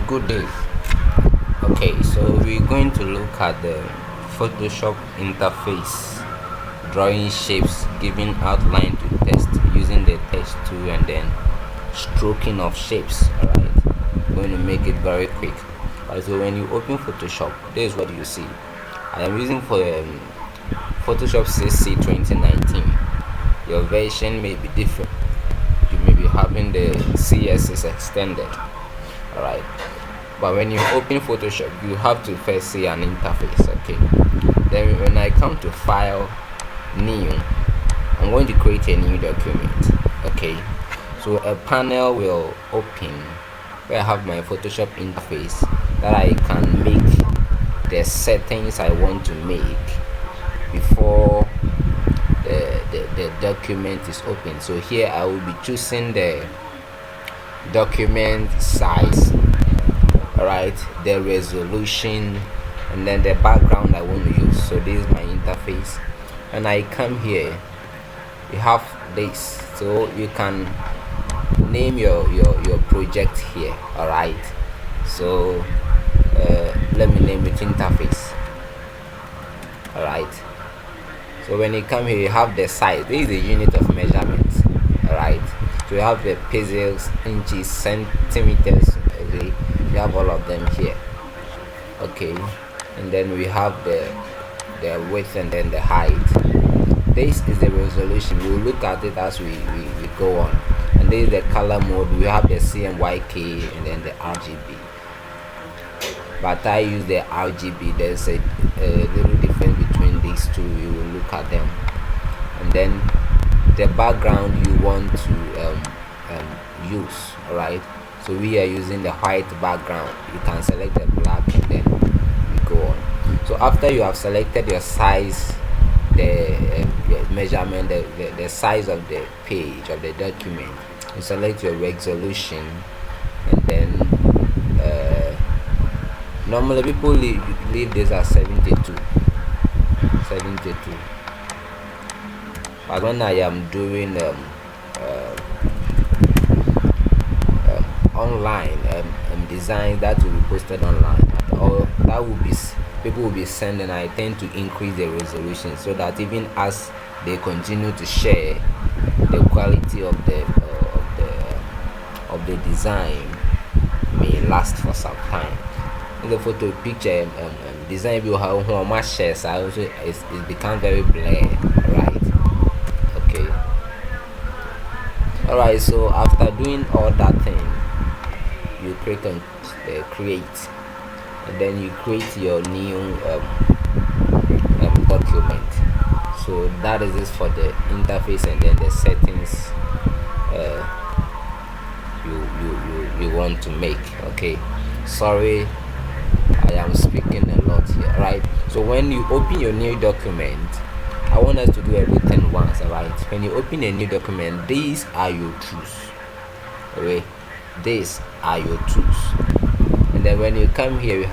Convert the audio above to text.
Good day. Okay, so we're going to look at the Photoshop interface, drawing shapes, giving outline to text using the text tool, and then stroking of shapes. Alright, I'm going to make it very quick. Alright, so when you open Photoshop, this is what you see. I am using for Photoshop CC 2019. Your version may be different. You may be having the CSS extended. Alright, but when you open Photoshop, you have to first see an interface. Okay, then when I come to File, New, I'm going to create a new document. Okay, so a panel will open where I have my Photoshop interface that I can make the settings I want to make before the document is open. So here I will be choosing the document size, alright, the resolution, and then the background I want to use. So this is my interface. And I come here, you have this, so you can name your project here. Alright, so let me name it interface. Alright, so when you come here, you have the size. This is the unit of measurement. Alright, so you have the pixels, inches, centimeters. Okay, you have all of them here. Okay, and then we have the width and then the height. This is the resolution. We'll look at it as we go on. And this is the color mode. We have the CMYK and then the RGB, but I use the RGB. There's a little difference between these two. You will look at them. And then the background you want to use. Alright, so we are using the white background. You can select the black and then we go on. So after you have selected your size, the measurement, the size of the page of the document, you select your resolution, and then normally people leave this at 72, but when I am doing online design that will be posted online, or that will be people will be sending, I tend to increase the resolution so that even as they continue to share, the quality of the design may last for some time. In the photo picture design view, how much shares I also it's become very blurred. Right, okay. Alright, so after doing all that thing, you click on create, and then you create your new document. So that is it for the interface, and then the settings you want to make. Okay, sorry, I am speaking a lot here. Right, so when you open your new document, I want us to do everything once. Alright, when you open a new document, these are your tools. Okay, these are your tools, and then when you come here, you have